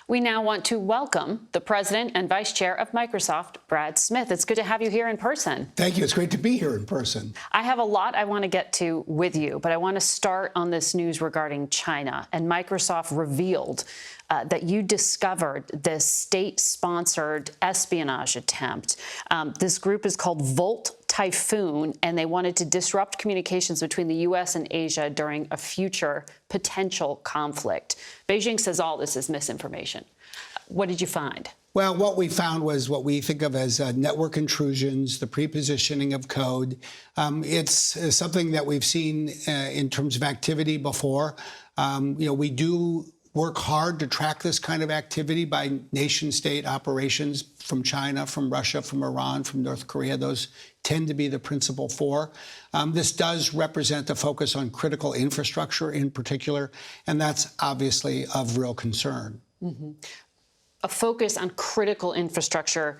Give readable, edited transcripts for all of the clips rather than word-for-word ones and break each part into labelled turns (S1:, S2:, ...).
S1: We now want to welcome the president and vice chair of Microsoft, Brad Smith. It's good to have you here in person.
S2: Thank you. It's great to be here in person.
S1: I have a lot I want to get to with you, but I want to start on this news regarding China. And Microsoft revealed that you discovered this state-sponsored espionage attempt. This group is called Volt Typhoon, and they wanted to disrupt communications between the U.S. and Asia during a future potential conflict. Beijing says all this is misinformation. What did you find?
S2: Well, what we found was what we think of as network intrusions, the pre-positioning of code. It's something that we've seen in terms of activity before. We do work hard to track this kind of activity by nation-state operations from China, from Russia, from Iran, from North Korea. Those tend to be the principal four. This does represent a focus on critical infrastructure in particular, and that's obviously of real concern.
S1: Mm-hmm. A focus on critical infrastructure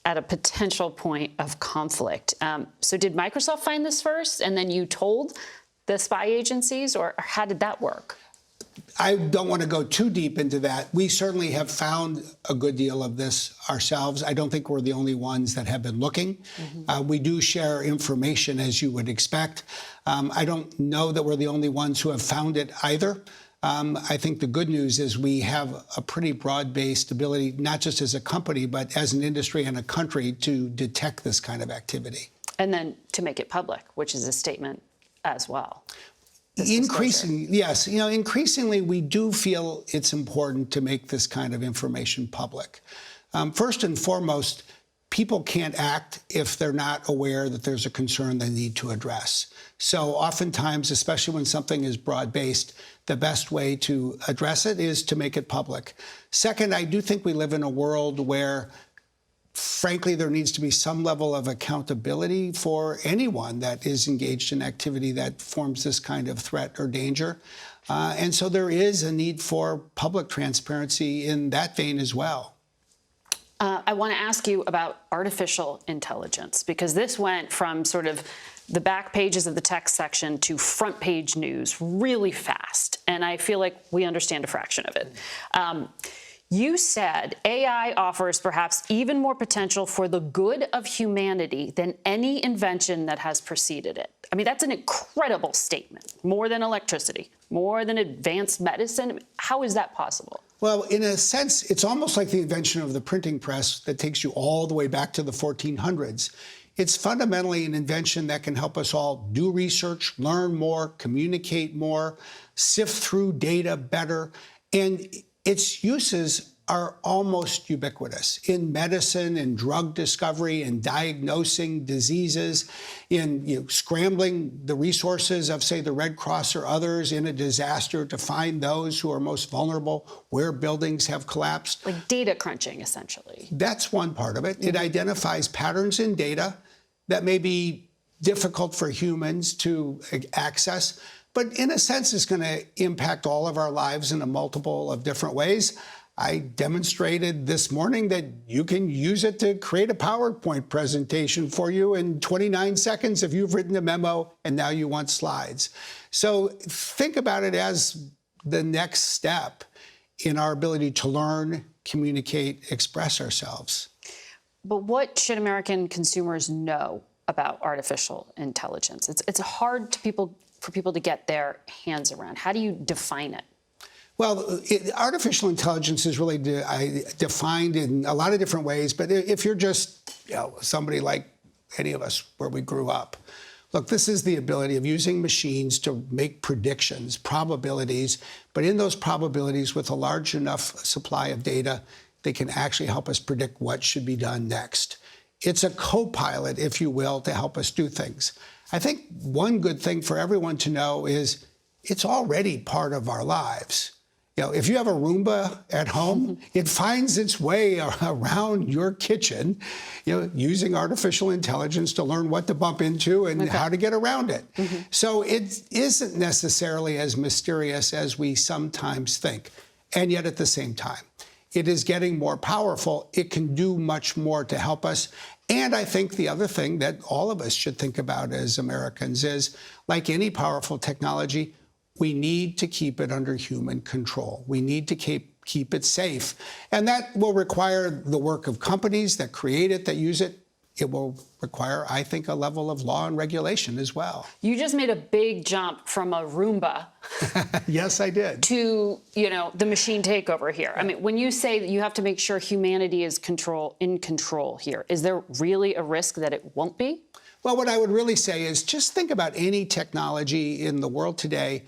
S1: at a potential point of conflict. So did Microsoft find this first, and then you told the spy agencies, or how did that work?
S2: I don't want to go too deep into that. We certainly have found a good deal of this ourselves. I don't think we're the only ones that have been looking. Mm-hmm. We do share information, as you would expect. I don't know that we're the only ones who have found it either. I think the good news is we have a pretty broad-based ability, not just as a company, but as an industry and a country, to detect this kind of activity.
S1: And then to make it public, which is a statement as well.
S2: Yes. Increasingly, we do feel it's important to make this kind of information public. First and foremost, people can't act if they're not aware that there's a concern they need to address. So oftentimes, especially when something is broad-based, the best way to address it is to make it public. Second, I do think we live in a world where, frankly, there needs to be some level of accountability for anyone that is engaged in activity that forms this kind of threat or danger. And so there is a need for public transparency in that vein as well.
S1: I want to ask you about artificial intelligence, because this went from sort of the back pages of the text section to front page news really fast. And I feel like we understand a fraction of it. You said AI offers perhaps even more potential for the good of humanity than any invention that has preceded it. I mean, that's an incredible statement. More than electricity, more than advanced medicine. How is that possible?
S2: Well, in a sense, it's almost like the invention of the printing press that takes you all the way back to the 1400s. It's fundamentally an invention that can help us all do research, learn more, communicate more, sift through data better, and its uses are almost ubiquitous in medicine, in drug discovery, in diagnosing diseases, in scrambling the resources of, say, the Red Cross or others in a disaster to find those who are most vulnerable, where buildings have collapsed.
S1: Like data crunching, essentially.
S2: That's one part of it. Mm-hmm. It identifies patterns in data that may be difficult for humans to access, but in a sense, it's going to impact all of our lives in a multiple of different ways. I demonstrated this morning that you can use it to create a PowerPoint presentation for you in 29 seconds if you've written a memo and now you want slides. So think about it as the next step in our ability to learn, communicate, express ourselves.
S1: But what should American consumers know about artificial intelligence? It's hard for people to get their hands around. How do you define it?
S2: Well, artificial intelligence is really defined in a lot of different ways. But if you're just somebody like any of us where we grew up, look, this is the ability of using machines to make predictions, probabilities. But in those probabilities, with a large enough supply of data, they can actually help us predict what should be done next. It's a co-pilot, if you will, to help us do things. I think one good thing for everyone to know is it's already part of our lives. If you have a Roomba at home, it finds its way around your kitchen, using artificial intelligence to learn what to bump into and how to get around it. Mm-hmm. So it isn't necessarily as mysterious as we sometimes think. And yet at the same time, it is getting more powerful. It can do much more to help us. And I think the other thing that all of us should think about as Americans is, like any powerful technology, we need to keep it under human control. We need to keep keep it safe. And that will require the work of companies that create it, that use it. It will require, I think, a level of law and regulation as well.
S1: You just made a big jump from a Roomba
S2: Yes, I did.
S1: to, the machine takeover here. I mean, when you say that you have to make sure humanity is in control here, is there really a risk that it won't be?
S2: Well, what I would really say is just think about any technology in the world today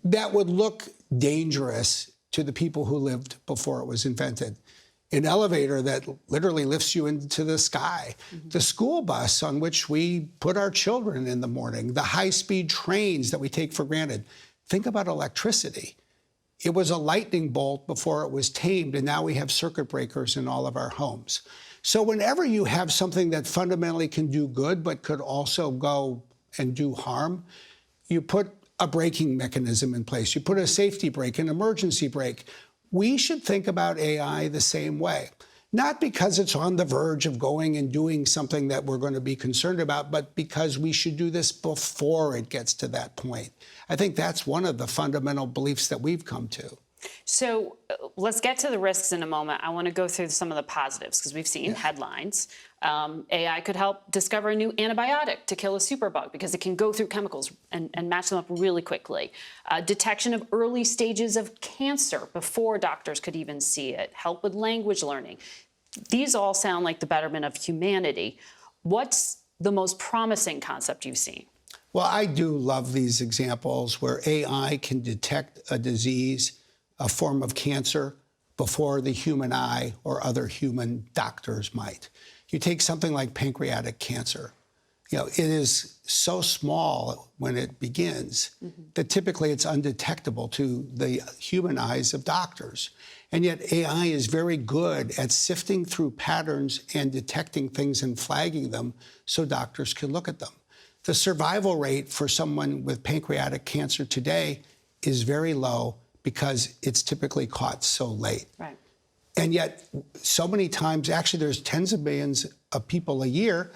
S2: that would look dangerous to the people who lived before it was invented. An elevator that literally lifts you into the sky, the school bus on which we put our children in the morning, the high-speed trains that we take for granted. Think about electricity. It was a lightning bolt before it was tamed, and now we have circuit breakers in all of our homes. So whenever you have something that fundamentally can do good but could also go and do harm, you put a braking mechanism in place. You put a safety brake, an emergency brake. We should think about AI the same way, not because it's on the verge of going and doing something that we're going to be concerned about, but because we should do this before it gets to that point. I think that's one of the fundamental beliefs that we've come to.
S1: So let's get to the risks in a moment. I want to go through some of the positives because we've seen headlines. AI could help discover a new antibiotic to kill a superbug because it can go through chemicals and match them up really quickly. Detection of early stages of cancer before doctors could even see it. Help with language learning. These all sound like the betterment of humanity. What's the most promising concept you've seen?
S2: Well, I do love these examples where AI can detect a disease, a form of cancer, before the human eye or other human doctors might. You take something like pancreatic cancer. It is so small when it begins that typically it's undetectable to the human eyes of doctors. And yet AI is very good at sifting through patterns and detecting things and flagging them so doctors can look at them. The survival rate for someone with pancreatic cancer today is very low because it's typically caught so late.
S1: Right.
S2: And yet, so many times, actually, there's tens of millions of people a year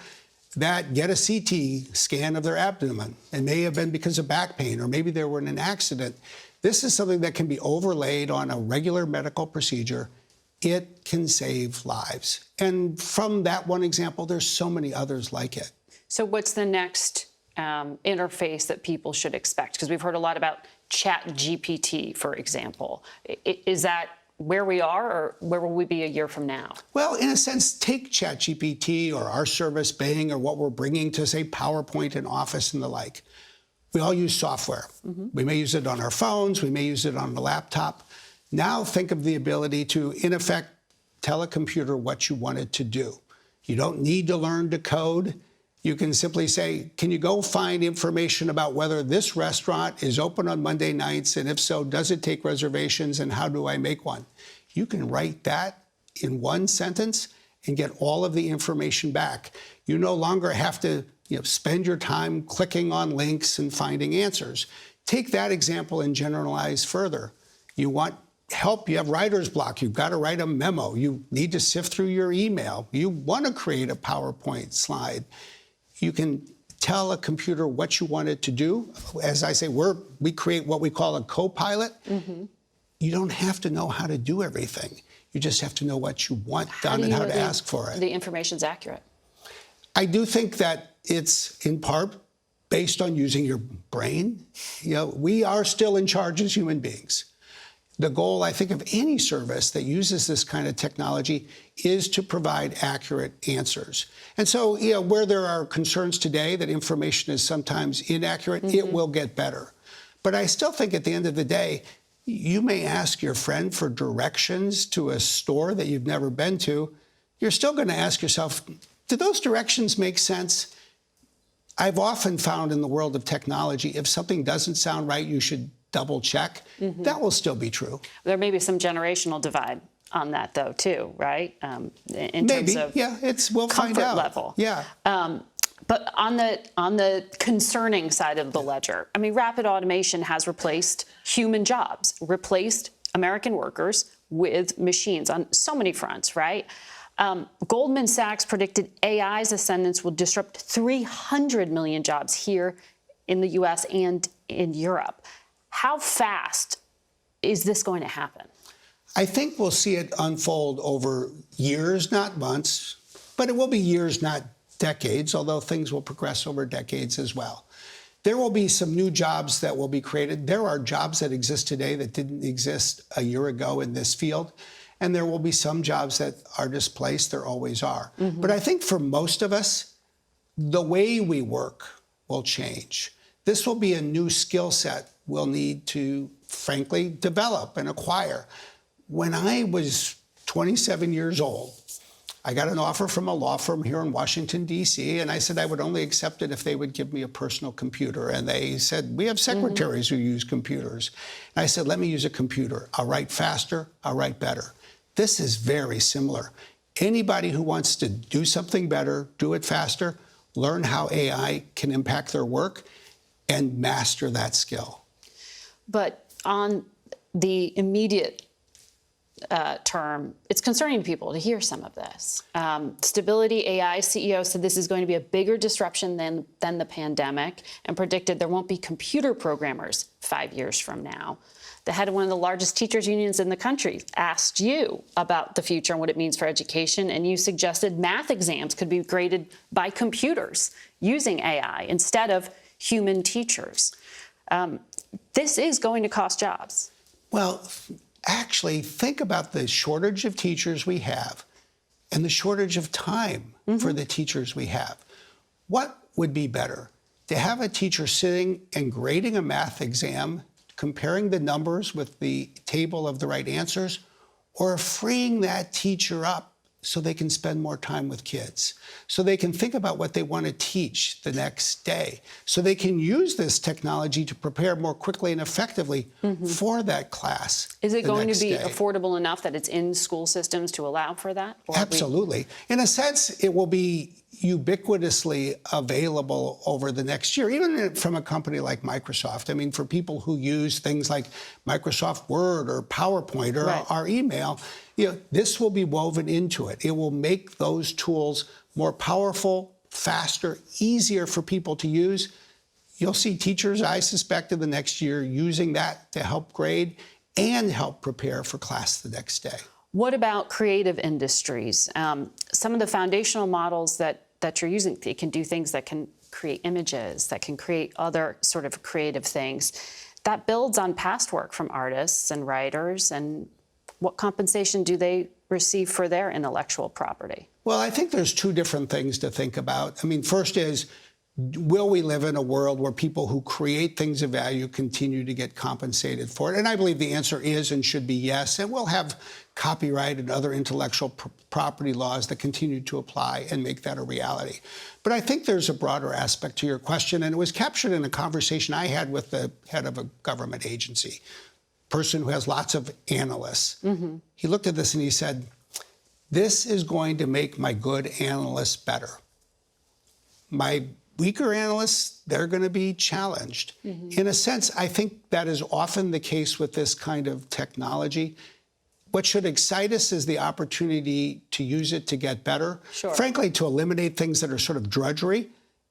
S2: that get a CT scan of their abdomen. It may have been because of back pain, or maybe they were in an accident. This is something that can be overlaid on a regular medical procedure. It can save lives. And from that one example, there's so many others like it.
S1: So what's the next interface that people should expect? Because we've heard a lot about ChatGPT, for example. Is that where we are, or where will we be a year from now?
S2: Well, in a sense, take ChatGPT or our service, Bing, or what we're bringing to, say, PowerPoint and Office and the like. We all use software. We may use it on our phones. We may use it on the laptop. Now think of the ability to, in effect, tell a computer what you want it to do. You don't need to learn to code. You can simply say, can you go find information about whether this restaurant is open on Monday nights, and if so, does it take reservations, and how do I make one? You can write that in one sentence and get all of the information back. You no longer have to spend your time clicking on links and finding answers. Take that example and generalize further. You want help, you have writer's block, you've got to write a memo, you need to sift through your email, you want to create a PowerPoint slide. You can tell a computer what you want it to do. As I say, we create what we call a co-pilot. You don't have to know how to do everything. You just have to know what you want done and how to ask for it.
S1: The information's accurate.
S2: I do think that it's in part based on using your brain. We are still in charge as human beings. The goal, I think, of any service that uses this kind of technology is to provide accurate answers. And so, where there are concerns today that information is sometimes inaccurate, it will get better. But I still think at the end of the day, you may ask your friend for directions to a store that you've never been to. You're still going to ask yourself, do those directions make sense? I've often found in the world of technology, if something doesn't sound right, you should double check. That will still be true.
S1: There may be some generational divide on that, though, too, right? In
S2: Maybe,
S1: terms of
S2: we'll
S1: comfort
S2: find out.
S1: level.
S2: Yeah.
S1: But on the concerning side of the ledger, I mean, rapid automation has replaced human jobs, replaced American workers with machines on so many fronts, right? Goldman Sachs predicted AI's ascendance will disrupt 300 million jobs here in the U.S. and in Europe. How fast is this going to happen?
S2: I think we'll see it unfold over years, not months, but it will be years, not decades, although things will progress over decades as well. There will be some new jobs that will be created. There are jobs that exist today that didn't exist a year ago in this field. And there will be some jobs that are displaced. There always are. But I think for most of us, the way we work will change. This will be a new skill set we'll need to, frankly, develop and acquire. When I was 27 years old, I got an offer from a law firm here in Washington, D.C., and I said I would only accept it if they would give me a personal computer. And they said, we have secretaries who use computers. And I said, let me use a computer. I'll write faster, I'll write better. This is very similar. Anybody who wants to do something better, do it faster, learn how AI can impact their work, and master that skill.
S1: But on the immediate term, it's concerning to people to hear some of this. Stability AI CEO said this is going to be a bigger disruption than the pandemic and predicted there won't be computer programmers 5 years from now. The head of one of the largest teachers unions in the country asked you about the future and what it means for education, and you suggested math exams could be graded by computers using AI instead of human teachers. This is going to cost jobs.
S2: Well, actually, think about the shortage of teachers we have and the shortage of time for the teachers we have. What would be better? To have a teacher sitting and grading a math exam, comparing the numbers with the table of the right answers, or freeing that teacher up so they can spend more time with kids, so they can think about what they want to teach the next day, so they can use this technology to prepare more quickly and effectively for that class.
S1: Is it going to be
S2: day.
S1: affordable enough that it's in school systems to allow for that?
S2: Absolutely. In a sense, it will be ubiquitously available over the next year, even from a company like Microsoft. I mean, for people who use things like Microsoft Word or PowerPoint or our email, this will be woven into it. It will make those tools more powerful, faster, easier for people to use. You'll see teachers, I suspect, in the next year using that to help grade and help prepare for class the next day.
S1: What about creative industries? Some of the foundational models that you're using, they can do things that can create images, that can create other sort of creative things. That builds on past work from artists and writers. And what compensation do they receive for their intellectual property?
S2: Well, I think there's two different things to think about. I mean, first is, will we live in a world where people who create things of value continue to get compensated for it? And I believe the answer is and should be yes. And we'll have copyright and other intellectual property laws that continue to apply and make that a reality. But I think there's a broader aspect to your question, and it was captured in a conversation I had with the head of a government agency, person who has lots of analysts. He looked at this and he said, this is going to make my good analysts better. My weaker analysts, they're going to be challenged. In a sense, I think that is often the case with this kind of technology. What should excite us is the opportunity to use it to get better. Frankly, to eliminate things that are sort of drudgery.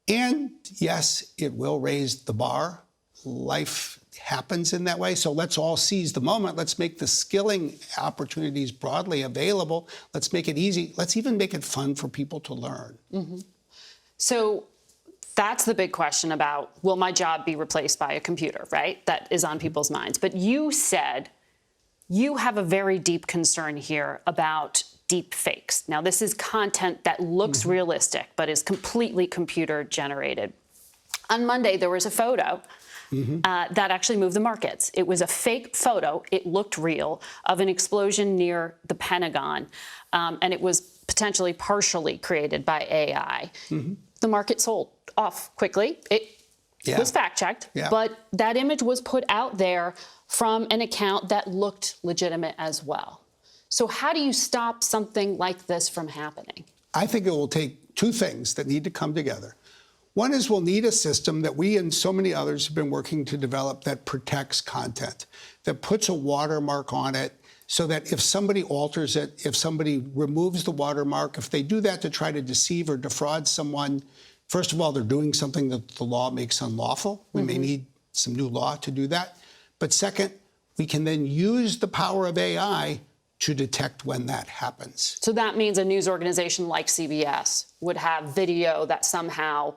S2: And yes, it will raise the bar. Life happens in that way. So let's all seize the moment. Let's make the skilling opportunities broadly available. Let's make it easy. Let's even make it fun for people to learn.
S1: So that's the big question about, will my job be replaced by a computer, right? That is on people's minds. But you said you have a very deep concern here about deepfakes. Now, this is content that looks realistic, but is completely computer generated. On Monday, there was a photo that actually moved the markets. It was a fake photo. It looked real, of an explosion near the Pentagon. And it was potentially partially created by AI. The market sold off quickly. It was fact-checked, but that image was put out there from an account that looked legitimate as well. So how do you stop something like this from happening?
S2: I think it will take two things that need to come together. One is we'll need a system that we and so many others have been working to develop that protects content, that puts a watermark on it so that if somebody alters it, if somebody removes the watermark, if they do that to try to deceive or defraud someone, first of all, they're doing something that the law makes unlawful. We may need some new law to do that. But second, we can then use the power of AI to detect when that happens.
S1: So that means a news organization like CBS would have video that somehow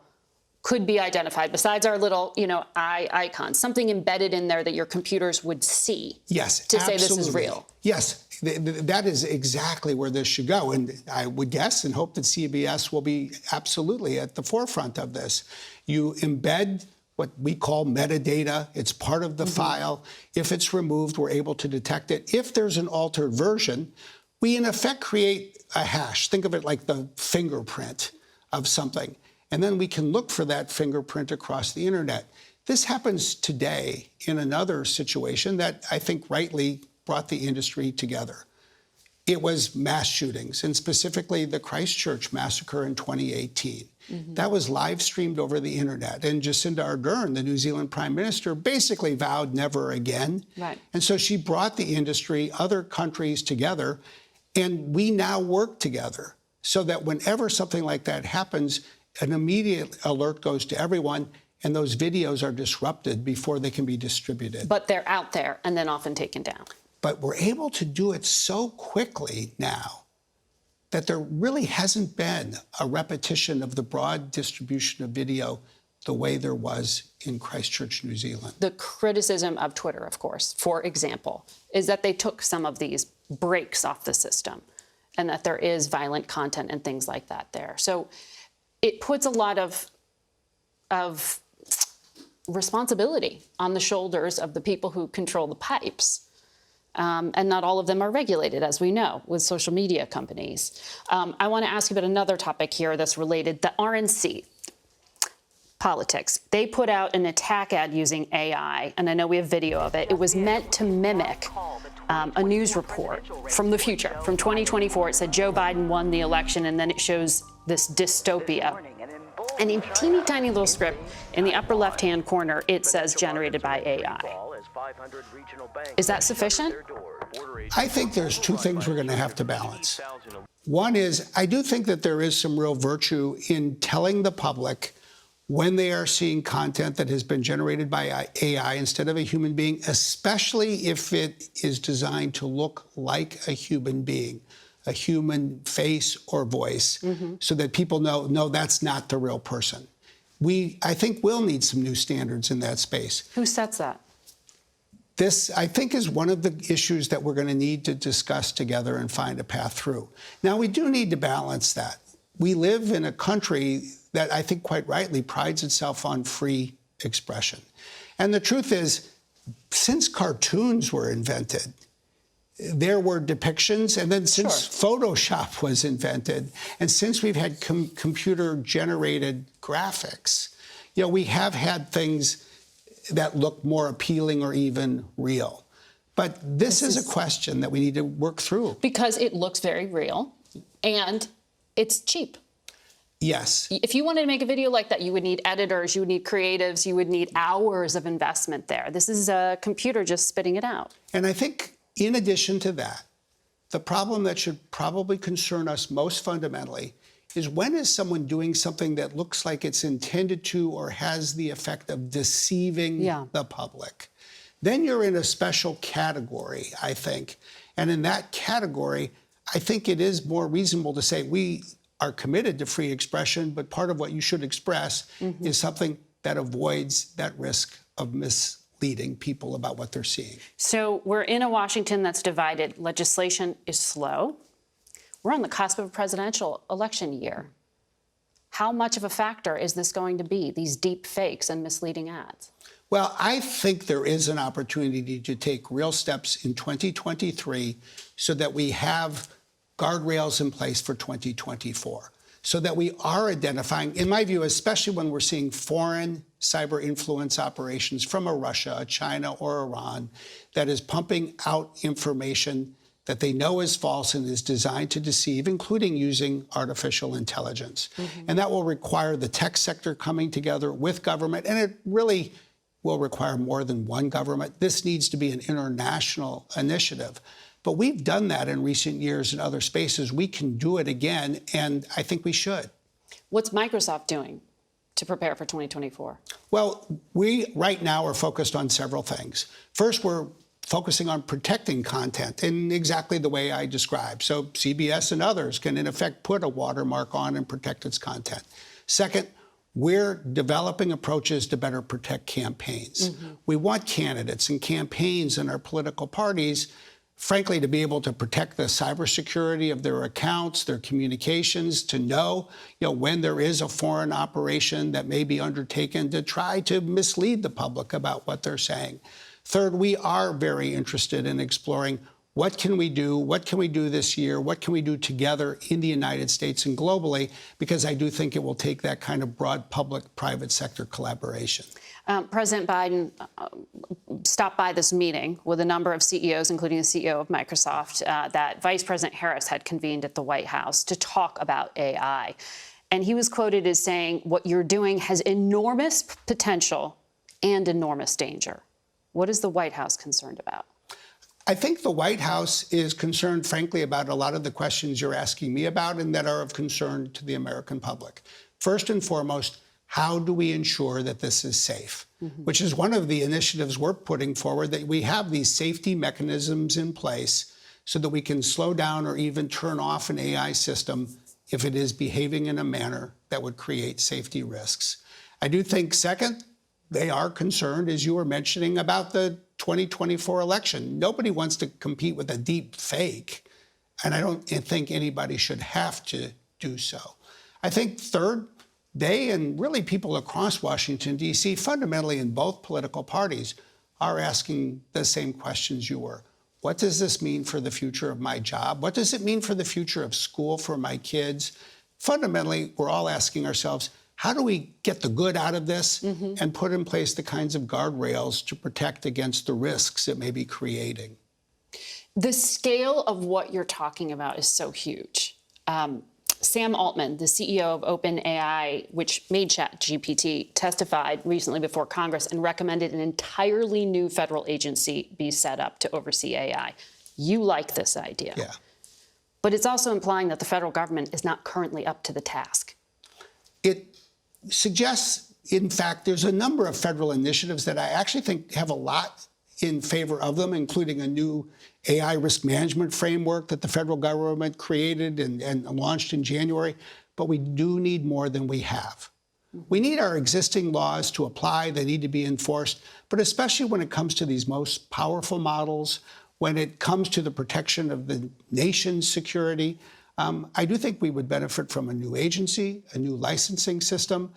S1: could be identified, besides our little, eye icon, something embedded in there that your computers would see.
S2: Yes,
S1: to
S2: absolutely.
S1: say this is real.
S2: Yes, that is exactly where this should go. And I would guess and hope that CBS will be absolutely at the forefront of this. You embed what we call metadata. It's part of the file. If it's removed, we're able to detect it. If there's an altered version, we in effect create a hash. Think of it like the fingerprint of something. And then we can look for that fingerprint across the internet. This happens today in another situation that I think rightly brought the industry together. It was mass shootings, and specifically the Christchurch massacre in 2018. That was live streamed over the internet. And Jacinda Ardern, the New Zealand Prime Minister, basically vowed never again.
S1: Right.
S2: And so she brought the industry, other countries together, and we now work together so that whenever something like that happens, an immediate alert goes to everyone, and those videos are disrupted before they can be distributed.
S1: But they're out there and then often taken down.
S2: But we're able to do it so quickly now that there really hasn't been a repetition of the broad distribution of video the way there was in Christchurch, New Zealand.
S1: The criticism of Twitter, of course, for example, is that they took some of these breaks off the system and that there is violent content and things like that there. So it puts a lot of responsibility on the shoulders of the people who control the pipes. And not all of them are regulated, as we know, with social media companies. I want to ask you about another topic here that's related, the RNC. Politics. They put out an attack ad using AI, and I know we have video of it. It was meant to mimic a news report from the future, from 2024. It said Joe Biden won the election, and then it shows this dystopia. And in teeny tiny little script in the upper left-hand corner, it says generated by AI. Is that sufficient?
S2: I think there's two things we're going to have to balance. One is, I do think that there is some real virtue in telling the public when they are seeing content that has been generated by AI instead of a human being, especially if it is designed to look like a human being, a human face or voice, so that people know, no, that's not the real person. I think we'll need some new standards in that space.
S1: Who sets that?
S2: This, I think, is one of the issues that we're going to need to discuss together and find a path through. Now, we do need to balance that. We live in a country that I think quite rightly prides itself on free expression. And the truth is, since cartoons were invented, there were depictions, and then since Photoshop was invented, and since we've had computer-generated graphics, we have had things that look more appealing or even real. But this is a question that we need to work through.
S1: Because it looks very real, and it's cheap.
S2: Yes.
S1: If you wanted to make a video like that, you would need editors, you would need creatives, you would need hours of investment there. This is a computer just spitting it out.
S2: And I think in addition to that, the problem that should probably concern us most fundamentally is, when is someone doing something that looks like it's intended to or has the effect of deceiving the public? Then you're in a special category, I think. And in that category, I think it is more reasonable to say we are committed to free expression, but part of what you should express is something that avoids that risk of misleading people about what they're seeing.
S1: So we're in a Washington that's divided. Legislation is slow. We're on the cusp of a presidential election year. How much of a factor is this going to be, these deep fakes and misleading ads?
S2: Well, I think there is an opportunity to take real steps in 2023 so that we have guardrails in place for 2024, so that we are identifying, in my view, especially when we're seeing foreign cyber influence operations from a Russia, a China, or Iran that is pumping out information that they know is false and is designed to deceive, including using artificial intelligence. And that will require the tech sector coming together with government, and it really will require more than one government. This needs to be an international initiative. But we've done that in recent years in other spaces. We can do it again, and I think we should.
S1: What's Microsoft doing to prepare for 2024?
S2: Well, we right now are focused on several things. First, we're focusing on protecting content in exactly the way I described. So CBS and others can, in effect, put a watermark on and protect its content. Second, we're developing approaches to better protect campaigns. We want candidates and campaigns in our political parties, frankly, to be able to protect the cybersecurity of their accounts, their communications, to know, when there is a foreign operation that may be undertaken to try to mislead the public about what they're saying. Third, we are very interested in exploring what can we do? What can we do this year? What can we do together in the United States and globally? Because I do think it will take that kind of broad public-private sector collaboration.
S1: President Biden stopped by this meeting with a number of CEOs, including the CEO of Microsoft, that Vice President Harris had convened at the White House to talk about AI. And he was quoted as saying, what you're doing has enormous potential and enormous danger. What is the White House concerned about?
S2: I think the White House is concerned, frankly, about a lot of the questions you're asking me about and that are of concern to the American public. First and foremost, how do we ensure that this is safe? Which is one of the initiatives we're putting forward, that we have these safety mechanisms in place so that we can slow down or even turn off an AI system if it is behaving in a manner that would create safety risks. I do think, second, they are concerned, as you were mentioning, about the 2024 election. Nobody wants to compete with a deep fake, and I don't think anybody should have to do so. I think, third, they and really people across Washington, D.C., fundamentally in both political parties, are asking the same questions you were. What does this mean for the future of my job? What does it mean for the future of school for my kids? Fundamentally, we're all asking ourselves, how do we get the good out of this and put in place the kinds of guardrails to protect against the risks it may be creating?
S1: The scale of what you're talking about is so huge. Sam Altman, the CEO of OpenAI, which made ChatGPT, testified recently before Congress and recommended an entirely new federal agency be set up to oversee AI. You like this idea.
S2: Yeah.
S1: But it's also implying that the federal government is not currently up to the task.
S2: It suggests, in fact, there's a number of federal initiatives that I actually think have a lot in favor of them, including a new AI risk management framework that the federal government created and launched in January. But we do need more than we have. We need our existing laws to apply. They need to be enforced. But especially when it comes to these most powerful models, when it comes to the protection of the nation's security, I do think we would benefit from a new agency, a new licensing system,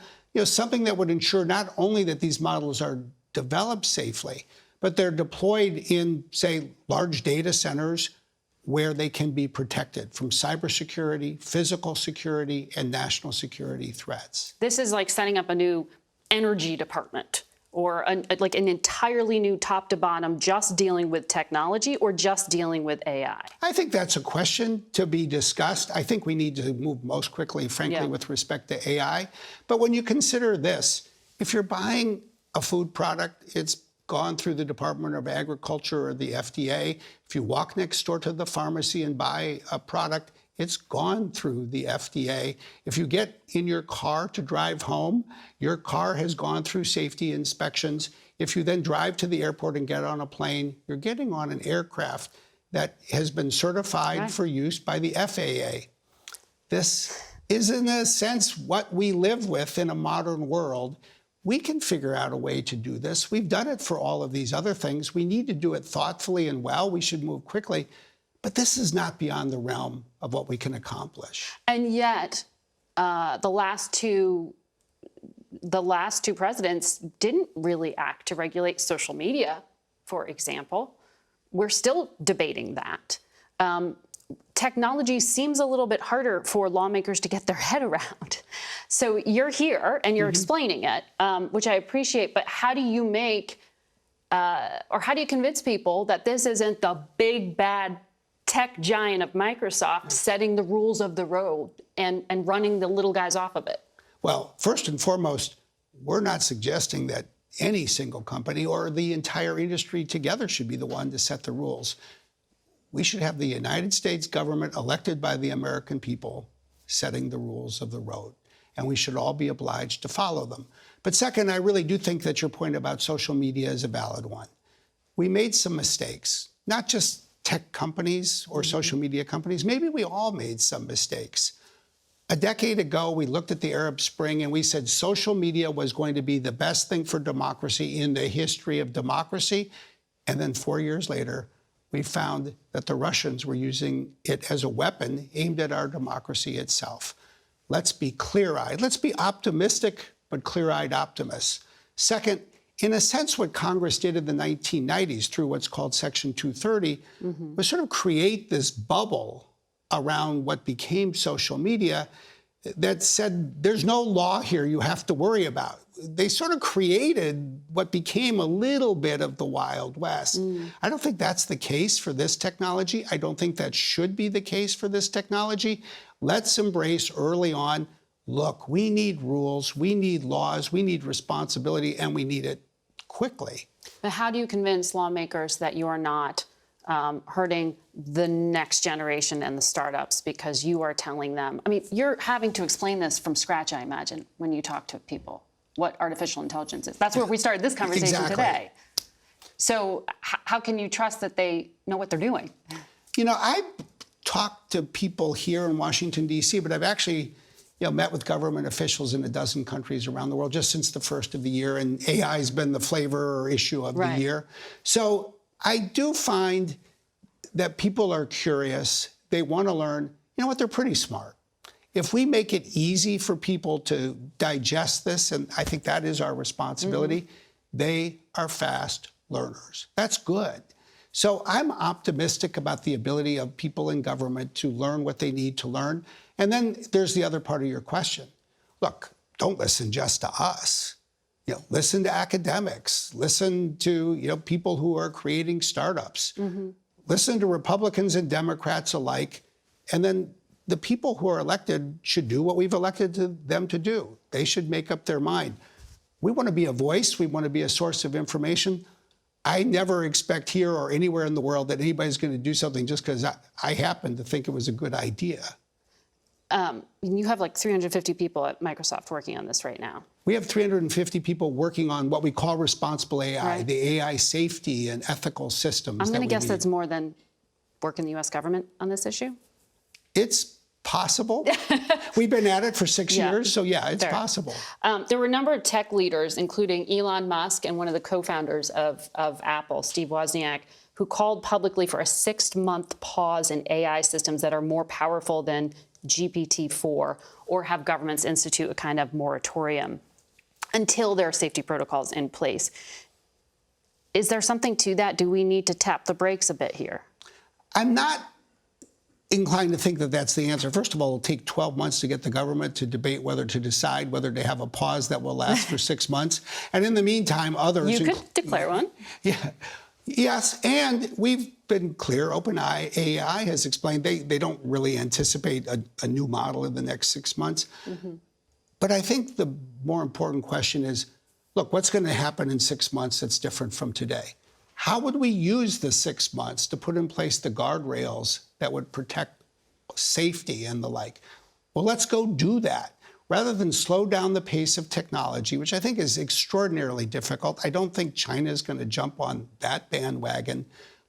S2: something that would ensure not only that these models are developed safely, but they're deployed in, say, large data centers where they can be protected from cybersecurity, physical security, and national security threats.
S1: This is like setting up a new energy department or like an entirely new top to bottom, just dealing with technology or just dealing with AI?
S2: I think that's a question to be discussed. I think we need to move most quickly, frankly, with respect to AI. But when you consider this, if you're buying a food product, it's gone through the Department of Agriculture or the FDA. If you walk next door to the pharmacy and buy a product, it's gone through the FDA. If you get in your car to drive home, your car has gone through safety inspections. If you then drive to the airport and get on a plane, you're getting on an aircraft that has been certified for use by the FAA. This is, in a sense, what we live with in a modern world. We can figure out a way to do this. We've done it for all of these other things. We need to do it thoughtfully and well. We should move quickly. But this is not beyond the realm of what we can accomplish.
S1: And yet, the last two presidents didn't really act to regulate social media, for example. We're still debating that. Technology seems a little bit harder for lawmakers to get their head around. So you're here and you're explaining it, which I appreciate. But how do you make, or how do you convince people that this isn't the big bad tech giant of Microsoft setting the rules of the road and running the little guys off of it?
S2: Well, first and foremost, we're not suggesting that any single company or the entire industry together should be the one to set the rules. We should have the United States government elected by the American people setting the rules of the road, and we should all be obliged to follow them. But second, I really do think that your point about social media is a valid one. we made some mistakes, not just tech companies or social media companies. Maybe we all made some mistakes. A decade ago, we looked at the Arab Spring and we said social media was going to be the best thing for democracy in the history of democracy. And then 4 years later, we found that the Russians were using it as a weapon aimed at our democracy itself. Let's be clear-eyed. Let's be optimistic, but clear-eyed optimists. Second, in a sense, what Congress did in the 1990s through what's called Section 230 was sort of create this bubble around what became social media that said, there's no law here you have to worry about. They sort of created what became a little bit of the Wild West. I don't think that's the case for this technology. I don't think that should be the case for this technology. Let's embrace early on, look, we need rules, we need laws, we need responsibility, and we need it quickly.
S1: But how do you convince lawmakers that you are not hurting the next generation and the startups because you are telling them? I mean, you're having to explain this from scratch, I imagine, when you talk to people, what artificial intelligence is. That's where we started this conversation today. So how can you trust that they know what they're doing?
S2: You know, I talked to people here in Washington, D.C., but I've actually met with government officials in a dozen countries around the world just since the first of the year, and AI has been the flavor or issue of the year. So I do find that people are curious. They want to learn. You know what? They're pretty smart. If we make it easy for people to digest this, and I think that is our responsibility, they are fast learners. That's good. So I'm optimistic about the ability of people in government to learn what they need to learn. And then there's the other part of your question. Look, don't listen just to us. Listen to academics. Listen to people who are creating startups. Listen to Republicans and Democrats alike. And then the people who are elected should do what we've elected them to do. They should make up their mind. We want to be a voice. We want to be a source of information. I never expect here or anywhere in the world that anybody's going to do something just because I happen to think it was a good idea.
S1: You have like 350 people at Microsoft working on this right now.
S2: We have 350 people working on what we call responsible AI, the AI safety and ethical systems.
S1: I'm going to guess that's more than work in the U.S. government on this issue?
S2: It's possible. We've been at it for 6 years, so yeah, it's possible.
S1: There were a number of tech leaders, including Elon Musk and one of the co-founders of Apple, Steve Wozniak, who called publicly for a 6-month pause in AI systems that are more powerful than GPT-4 or have governments institute a kind of moratorium until there are safety protocols in place. Is there something to that? Do we need to tap the brakes a bit here?
S2: I'm not inclined to think that that's the answer. First of all, it'll take 12 months to get the government to debate whether to decide whether to have a pause that will last for 6 months. And in the meantime, others...
S1: You could declare one.
S2: Yeah. Yes, and we've been clear. OpenAI has explained they don't really anticipate a new model in the next 6 months. But I think the more important question is, look, what's going to happen in 6 months that's different from today? How would we use the 6 months to put in place the guardrails that would protect safety and the like? Well, let's go do that. Rather than slow down the pace of technology, which I think is extraordinarily difficult, I don't think China is going to jump on that bandwagon.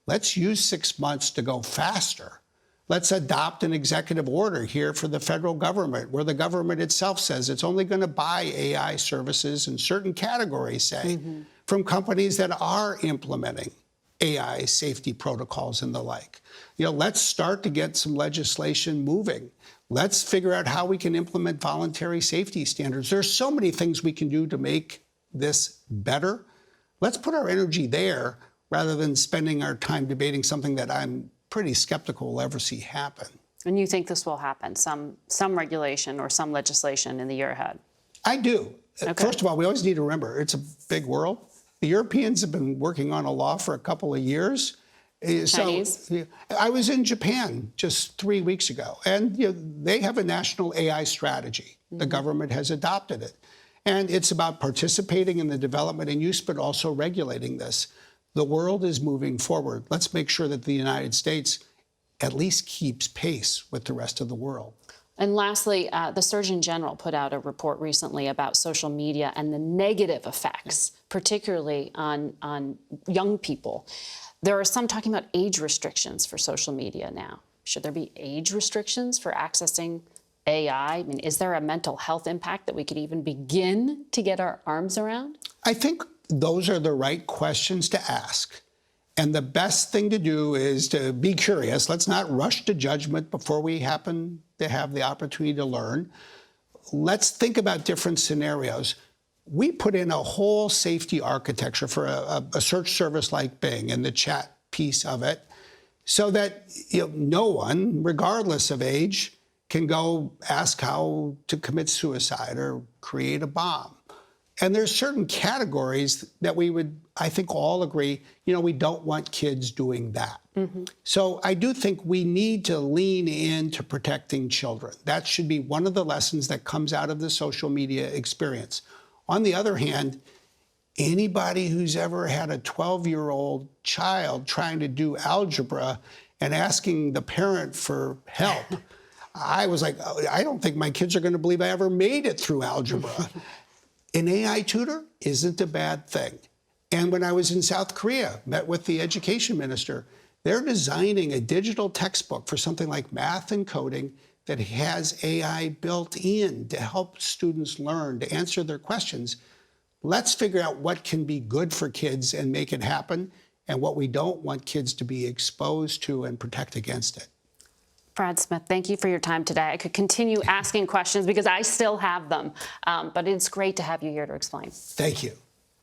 S2: Let's use 6 months to go faster. Let's adopt an executive order here for the federal government, where the government itself says it's only going to buy AI services in certain categories, say, from companies that are implementing AI safety protocols and the like. Let's start to get some legislation moving. Let's figure out how we can implement voluntary safety standards. There's so many things we can do to make this better. Let's put our energy there rather than spending our time debating something that I'm pretty skeptical we'll ever see happen.
S1: And you think this will happen, some regulation or some legislation in the year ahead?
S2: I do. Okay. First of all, we always need to remember, it's a big world. The Europeans have been working on a law for a couple of years.
S1: Chinese?
S2: So I was in Japan just 3 weeks ago, and they have a national AI strategy. The government has adopted it. And it's about participating in the development and use, but also regulating this. The world is moving forward. Let's make sure that the United States at least keeps pace with the rest of the world.
S1: And lastly, the Surgeon General put out a report recently about social media and the negative effects, particularly on young people. There are some talking about age restrictions for social media now. Should there be age restrictions for accessing AI? I mean, is there a mental health impact that we could even begin to get our arms around?
S2: I think those are the right questions to ask. And the best thing to do is to be curious. Let's not rush to judgment before we happen to have the opportunity to learn. Let's think about different scenarios. We put in a whole safety architecture for a search service like Bing and the chat piece of it so that no one, regardless of age, can go ask how to commit suicide or create a bomb. And there's certain categories that we would, I think, all agree, we don't want kids doing that. Mm-hmm. So I do think we need to lean into protecting children. That should be one of the lessons that comes out of the social media experience. On the other hand, anybody who's ever had a 12-year-old child trying to do algebra and asking the parent for help, I was like, I don't think my kids are going to believe I ever made it through algebra. An AI tutor isn't a bad thing. And when I was in South Korea, met with the education minister, they're designing a digital textbook for something like math and coding that has AI built in to help students learn, to answer their questions. Let's figure out what can be good for kids and make it happen, and what we don't want kids to be exposed to and protect against it.
S1: Brad Smith, thank you for your time today. I could continue asking questions because I still have them, but it's great to have you here to explain.
S2: Thank you.